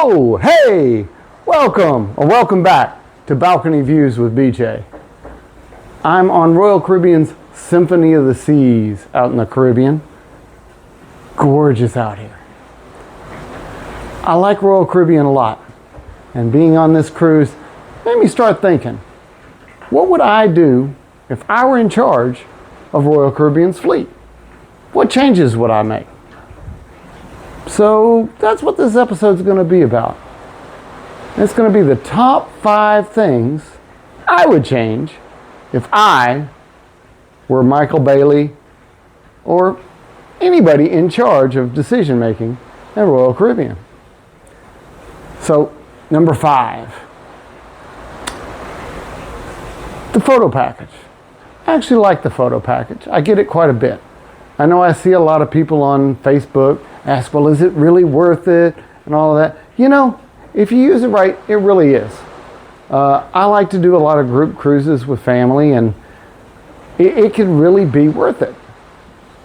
Oh, hey, welcome back to Balcony Views with BJ. I'm on Royal Caribbean's Symphony of the Seas out in the Caribbean. Gorgeous out here. I like Royal Caribbean a lot, and being on this cruise made me start thinking, what would I do if I were in charge of Royal Caribbean's fleet? What changes would I make? So that's what this episode is going to be about. It's going to be the top 5 things I would change if I were Michael Bailey or anybody in charge of decision making at Royal Caribbean. So, number 5, the photo package. I actually like the photo package. I get it quite a bit. I know I see a lot of people on Facebook ask, well, is it really worth it? And all of that. You know, if you use it right, it really is. I like to do a lot of group cruises with family, and it can really be worth it.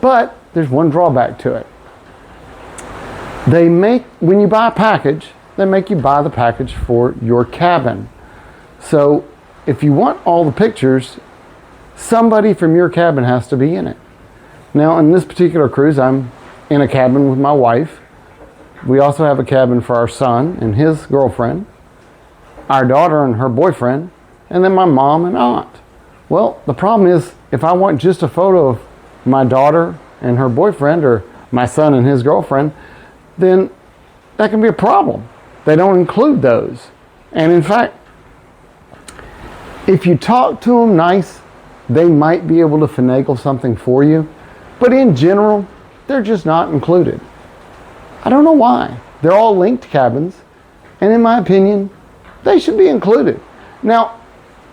But there's one drawback to it. When you buy a package, they make you buy the package for your cabin. So if you want all the pictures, somebody from your cabin has to be in it. Now, in this particular cruise, I'm in a cabin with my wife. We also have a cabin for our son and his girlfriend, our daughter and her boyfriend, and then my mom and aunt. Well, the problem is, if I want just a photo of my daughter and her boyfriend, or my son and his girlfriend, then that can be a problem. They don't include those. And in fact, if you talk to them nice, they might be able to finagle something for you. But in general, they're just not included. I don't know why. They're all linked cabins, and in my opinion, they should be included. Now,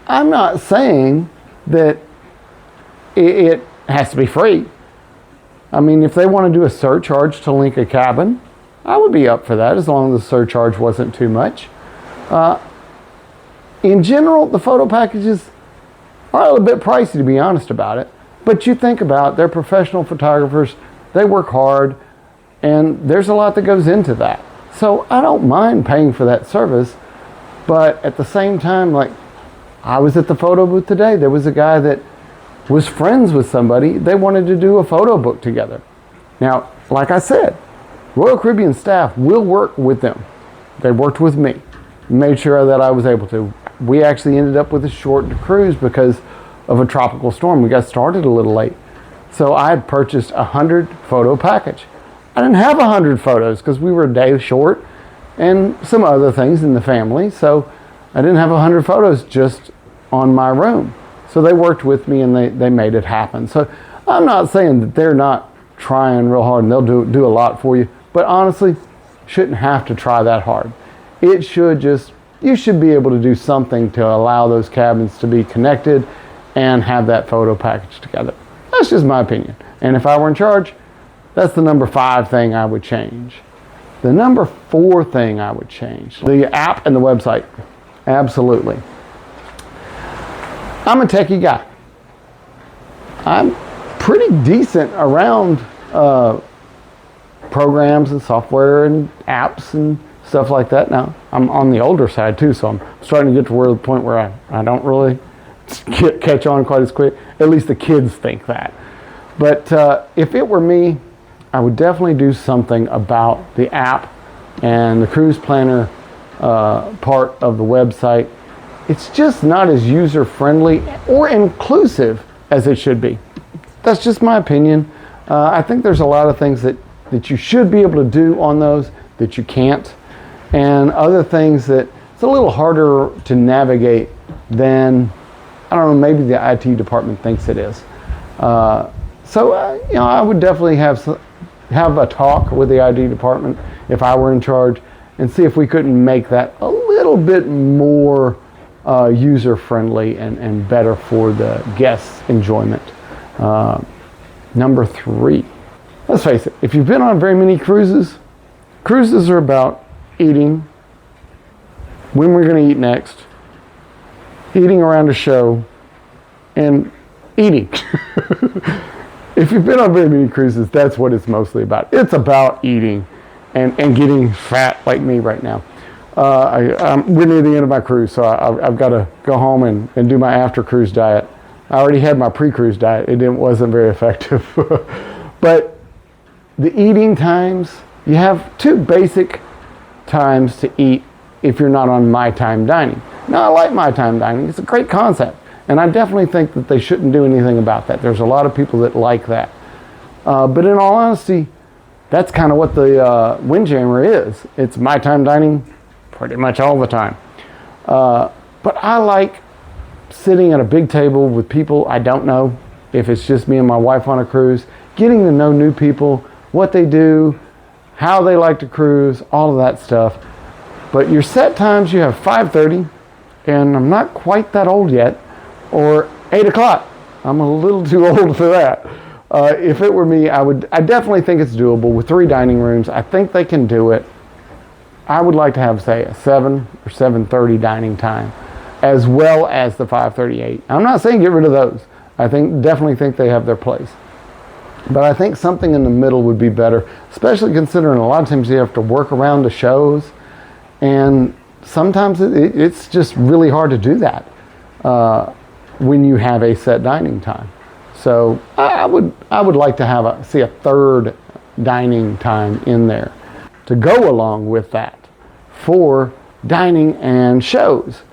I'm not saying that it has to be free. I mean, if they want to do a surcharge to link a cabin, I would be up for that as long as the surcharge wasn't too much. In general, the photo packages are a little bit pricey, to be honest about it. But you think about, they're professional photographers, they work hard, and there's a lot that goes into that. So I don't mind paying for that service, but at the same time, like, I was at the photo booth today. There was a guy that was friends with somebody. They wanted to do a photo book together. Now, like I said, Royal Caribbean staff will work with them. They worked with me, made sure that I was able to. We actually ended up with a short cruise because of a tropical storm. We got started a little late. So I had purchased a 100 photo package. I didn't have 100 photos because we were a day short and some other things in the family. So I didn't have 100 photos just on my room. So they worked with me and they made it happen. So I'm not saying that they're not trying real hard and they'll do a lot for you, but honestly, shouldn't have to try that hard. You should be able to do something to allow those cabins to be connected and have that photo package together. That's just my opinion. And if I were in charge, that's the number 5 thing I would change. The number 4 thing I would change, the app and the website. Absolutely. I'm a techie guy. I'm pretty decent around programs and software and apps and stuff like that. Now, I'm on the older side too, so I'm starting to get to the point where I don't really catch on quite as quick. At least the kids think that. But if it were me, I would definitely do something about the app and the cruise planner part of the website. It's just not as user-friendly or inclusive as it should be. That's just my opinion. I think there's a lot of things that you should be able to do on those that you can't, and other things that it's a little harder to navigate than, I don't know, maybe the IT department thinks it is. I would definitely have a talk with the IT department if I were in charge and see if we couldn't make that a little bit more user-friendly and better for the guests' enjoyment. Number 3, let's face it, if you've been on very many cruises are about eating, when we're going to eat next, eating around a show, and eating. If you've been on very many cruises, that's what it's mostly about. It's about eating and getting fat like me right now. We're near the end of my cruise, so I've got to go home and do my after-cruise diet. I already had my pre-cruise diet. Wasn't very effective. But the eating times, you have two basic times to eat if you're not on My Time Dining. Now, I like My Time Dining. It's a great concept. And I definitely think that they shouldn't do anything about that. There's a lot of people that like that. But in all honesty, that's kind of what the Windjammer is. It's My Time Dining pretty much all the time. But I like sitting at a big table with people I don't know, if it's just me and my wife on a cruise, getting to know new people, what they do, how they like to cruise, all of that stuff. But your set times, you have 5:30, and I'm not quite that old yet, or 8 o'clock. I'm a little too old for that. If it were me, I definitely think it's doable with 3 dining rooms. I think they can do it. I would like to have, say, a 7 or 7:30 dining time, as well as the 5:38. I'm not saying get rid of those. Definitely think they have their place. But I think something in the middle would be better, especially considering a lot of times you have to work around the shows, and sometimes it's just really hard to do that when you have a set dining time. So I would like to see a 3rd dining time in there to go along with that for dining and shows.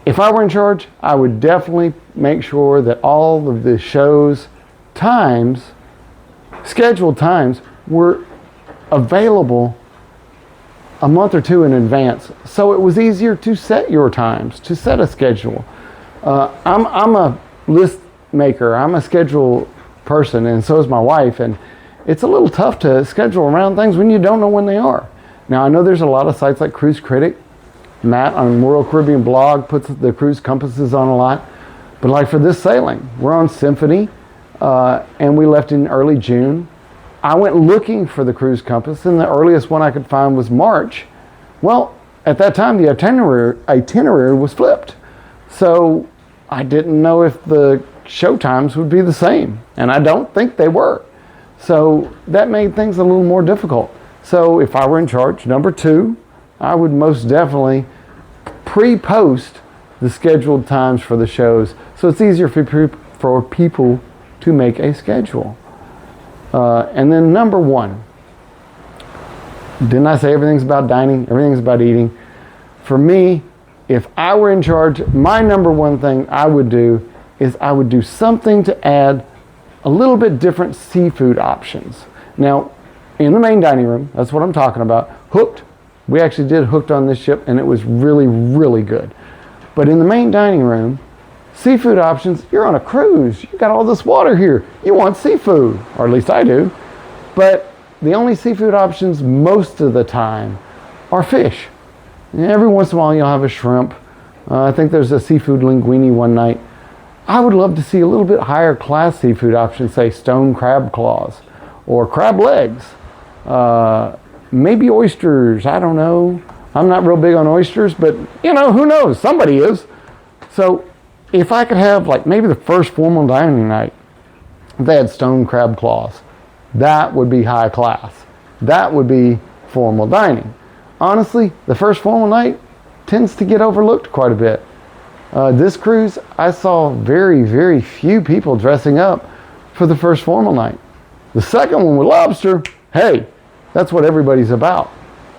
If I were in charge, I would definitely make sure that all of the shows' times, scheduled times, were available a month or 2 in advance, so it was easier to set your times, to set a schedule. I'm a list maker, I'm a schedule person, and so is my wife, and it's a little tough to schedule around things when you don't know when they are. Now, I know there's a lot of sites like Cruise Critic. Matt on Royal Caribbean blog puts the cruise compasses on a lot, but like for this sailing, we're on Symphony, and we left in early June. I went looking for the cruise compass, and the earliest one I could find was March. Well, at that time, the itinerary was flipped. So I didn't know if the show times would be the same, and I don't think they were. So that made things a little more difficult. So if I were in charge, number 2, I would most definitely pre-post the scheduled times for the shows, so it's easier for people to make a schedule. And then number 1, didn't I say everything's about dining? Everything's about eating. For me, if I were in charge, my number 1 thing I would do is I would do something to add a little bit different seafood options. Now, in the main dining room, that's what I'm talking about, Hooked. We actually did Hooked on this ship, and it was really, really good. But in the main dining room, seafood options, you're on a cruise. You got all this water here. You want seafood, or at least I do. But the only seafood options most of the time are fish. And every once in a while you'll have a shrimp. I think there's a seafood linguine one night. I would love to see a little bit higher class seafood options, say stone crab claws or crab legs. Maybe oysters, I don't know. I'm not real big on oysters, but who knows? Somebody is. So if I could have like maybe the first formal dining night, they had stone crab claws, that would be high class. That would be formal dining. Honestly, the first formal night tends to get overlooked quite a bit. This cruise, I saw very, very few people dressing up for the first formal night. The second one with lobster, hey, that's what everybody's about.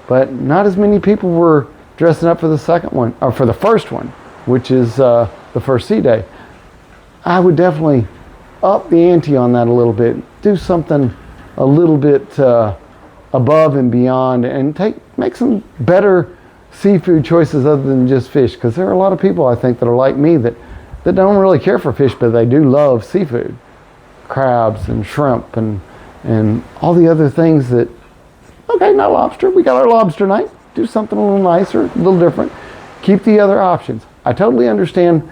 But not as many people were dressing up for the second one, or for the first one, which is the first sea day. I would definitely up the ante on that a little bit, do something a little bit above and beyond, and make some better seafood choices other than just fish, because there are a lot of people I think that are like me that don't really care for fish, but they do love seafood, crabs and shrimp and all the other things that, okay, not lobster, we got our lobster night, do something a little nicer, a little different, keep the other options. I totally understand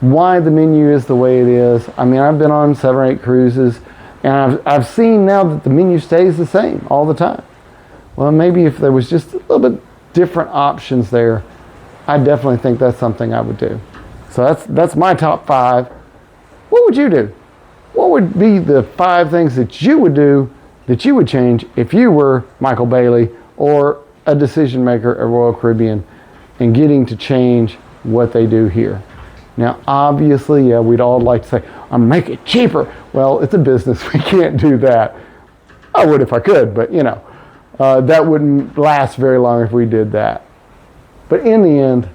why the menu is the way it is. I mean, I've been on 7 or 8 cruises, and I've seen now that the menu stays the same all the time. Well, maybe if there was just a little bit different options there, I definitely think that's something I would do. So that's my top 5. What would you do? What would be the 5 things that you would do, that you would change if you were Michael Bailey, or a decision maker at Royal Caribbean and getting to change what they do here. Now, obviously, yeah, we'd all like to say, I'm make it cheaper. Well, it's a business. We can't do that. I would if I could, but you know, that wouldn't last very long if we did that. But in the end,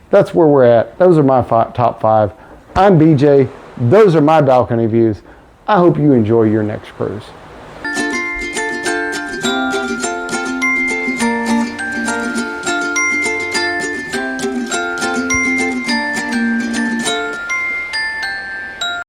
that's where we're at. Those are my top 5. I'm BJ. Those are my balcony views. I hope you enjoy your next cruise.